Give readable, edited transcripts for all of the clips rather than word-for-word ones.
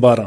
12،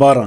12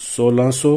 1600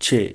6،